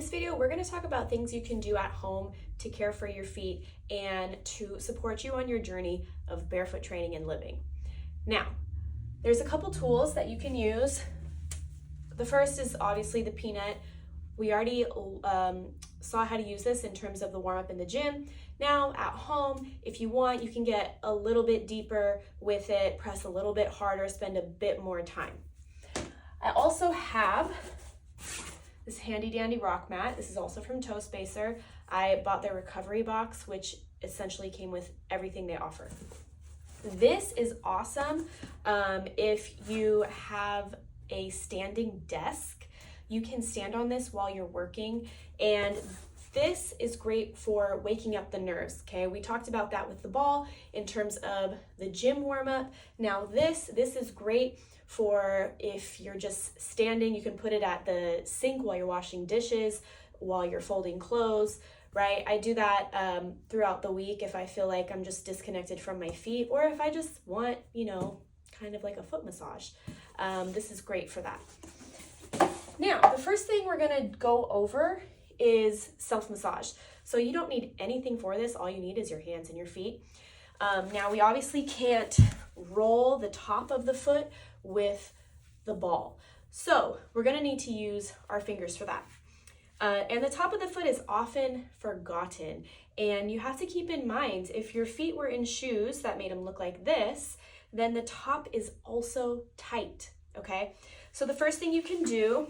this video, we're going to talk about things you can do at home to care for your feet and to support you on your journey of barefoot training and living. Now, there's a couple tools that you can use. The first is obviously the peanut. We already saw how to use this in terms of the warm-up in the gym. Now at home, if you want, you can get a little bit deeper with it, press a little bit harder, spend a bit more time. I also have this handy dandy rock mat. This is also from Toe Spacer. I bought their recovery box, which essentially came with everything they offer. This is awesome if you have a standing desk. You can stand on this while you're working, and this is great for waking up the nerves, okay? We talked about that with the ball in terms of the gym warm-up. Now this is great for if you're just standing. You can put it at the sink while you're washing dishes, while you're folding clothes, right? I do that throughout the week if I feel like I'm just disconnected from my feet, or if I just want, kind of like a foot massage. This is great for that. Now, the first thing we're gonna go over is self-massage. So you don't need anything for this. All you need is your hands and your feet. Now, we obviously can't roll the top of the foot with the ball. So we're gonna need to use our fingers for that. And the top of the foot is often forgotten. And you have to keep in mind, if your feet were in shoes that made them look like this, then the top is also tight, okay? So the first thing you can do,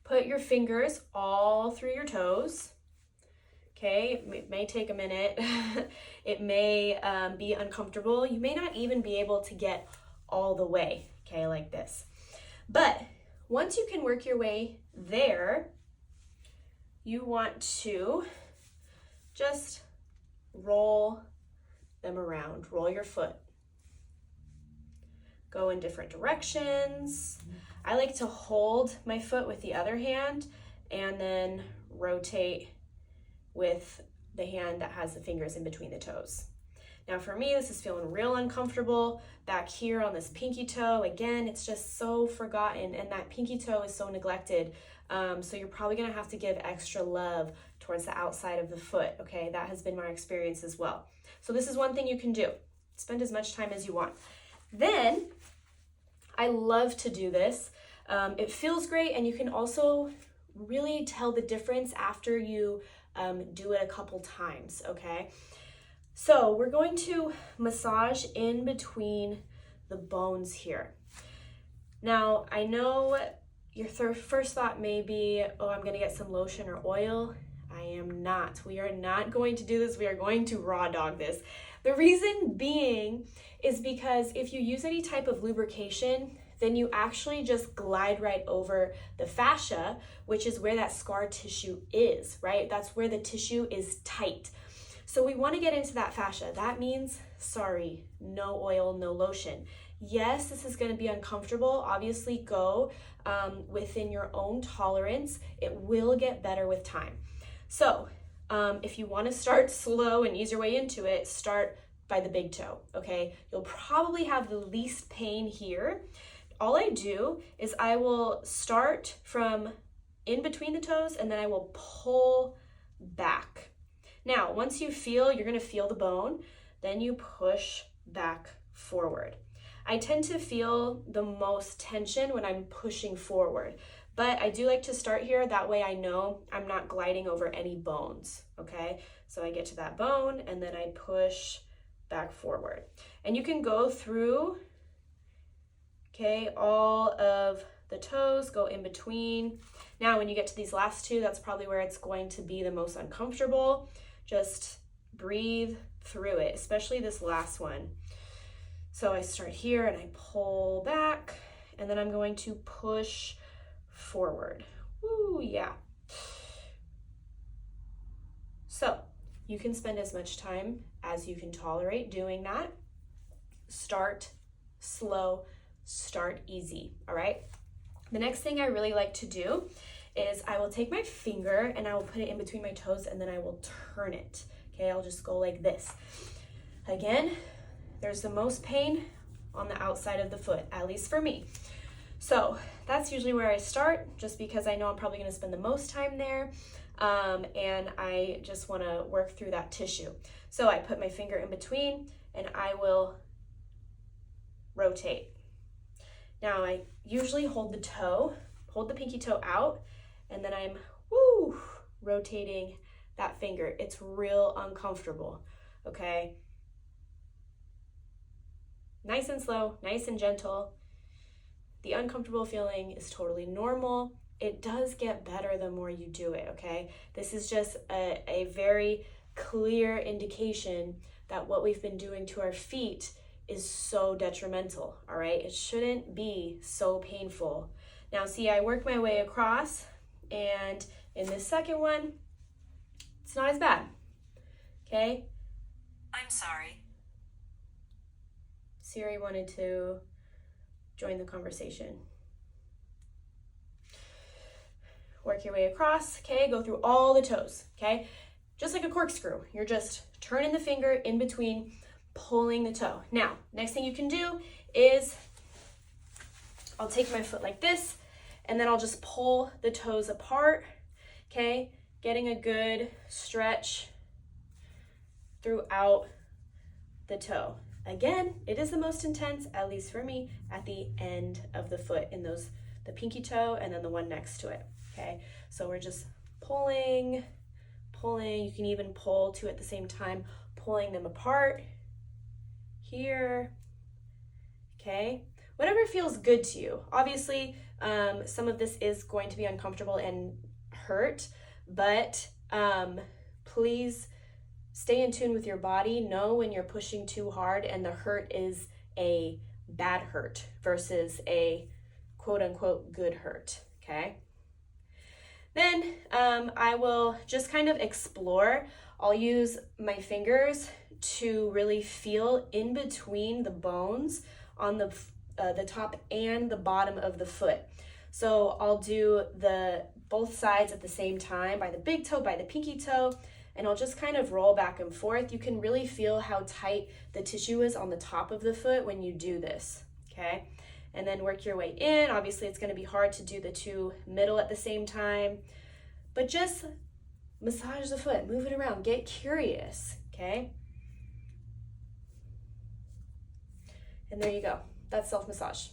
put your fingers all through your toes. Okay, it may take a minute. It may be uncomfortable. You may not even be able to get all the way, okay, like this. But once you can work your way there, you want to just roll them around. Roll your foot. Go in different directions. I like to hold my foot with the other hand and then rotate with the hand that has the fingers in between the toes. Now for me, this is feeling real uncomfortable. Back here on this pinky toe, again, it's just so forgotten, and that pinky toe is so neglected. So you're probably gonna have to give extra love towards the outside of the foot, okay? That has been my experience as well. So this is one thing you can do. Spend as much time as you want. Then, I love to do this. It feels great, and you can also really tell the difference after you do it a couple times, okay? So we're going to massage in between the bones here. Now, I know your first thought may be, oh, I'm gonna get some lotion or oil. I am not. We are not going to do this. We are going to raw dog this. The reason being is because if you use any type of lubrication, then you actually just glide right over the fascia, which is where that scar tissue is, right? That's where the tissue is tight. So we want to get into that fascia. That means, sorry, no oil, no lotion. Yes, this is going to be uncomfortable. Obviously, go within your own tolerance. It will get better with time. So if you want to start slow and ease your way into it, start by the big toe, okay? You'll probably have the least pain here. All I do is I will start from in between the toes, and then I will pull back. Now, once you feel, you're gonna feel the bone, then you push back forward. I tend to feel the most tension when I'm pushing forward, but I do like to start here. That way I know I'm not gliding over any bones, okay? So I get to that bone, and then I push back forward. And you can go through, okay, all of the toes, go in between. Now, when you get to these last two, that's probably where it's going to be the most uncomfortable. Just breathe through it, especially this last one. So I start here and I pull back, and then I'm going to push forward. Woo, yeah. So you can spend as much time as you can tolerate doing that. Start slow, start easy, all right? The next thing I really like to do is I will take my finger and I will put it in between my toes, and then I will turn it, okay? I'll just go like this. Again, there's the most pain on the outside of the foot, at least for me. So that's usually where I start, just because I know I'm probably going to spend the most time there, and I just want to work through that tissue. So I put my finger in between and I will rotate. Now I usually hold the pinky toe out, and then I'm rotating that finger. It's real uncomfortable, okay? Nice and slow, nice and gentle. The uncomfortable feeling is totally normal. It does get better the more you do it, okay? This is just a very clear indication that what we've been doing to our feet is so detrimental, all right? It shouldn't be so painful. Now see, I work my way across, and in this second one, it's not as bad, okay? I'm sorry. Siri wanted to join the conversation. Work your way across, okay? Go through all the toes, okay? Just like a corkscrew. You're just turning the finger in between, pulling the toe. Now, next thing you can do is I'll take my foot like this, and then I'll just pull the toes apart, okay? Getting a good stretch throughout the toe. Again, it is the most intense, at least for me, at the end of the foot, in the pinky toe and then the one next to it, okay? So we're just pulling. You can even pull two at the same time, pulling them apart here, okay? Whatever feels good to you. Obviously, some of this is going to be uncomfortable and hurt, but please stay in tune with your body. Know when you're pushing too hard and the hurt is a bad hurt versus a quote unquote good hurt, okay? Then I will just kind of explore. I'll use my fingers to really feel in between the bones on the top and the bottom of the foot. So I'll do both sides at the same time, by the big toe, by the pinky toe, and I'll just kind of roll back and forth. You can really feel how tight the tissue is on the top of the foot when you do this, okay? And then work your way in. Obviously, it's gonna be hard to do the two middle at the same time, but just massage the foot, move it around, get curious, okay? And there you go, that's self-massage.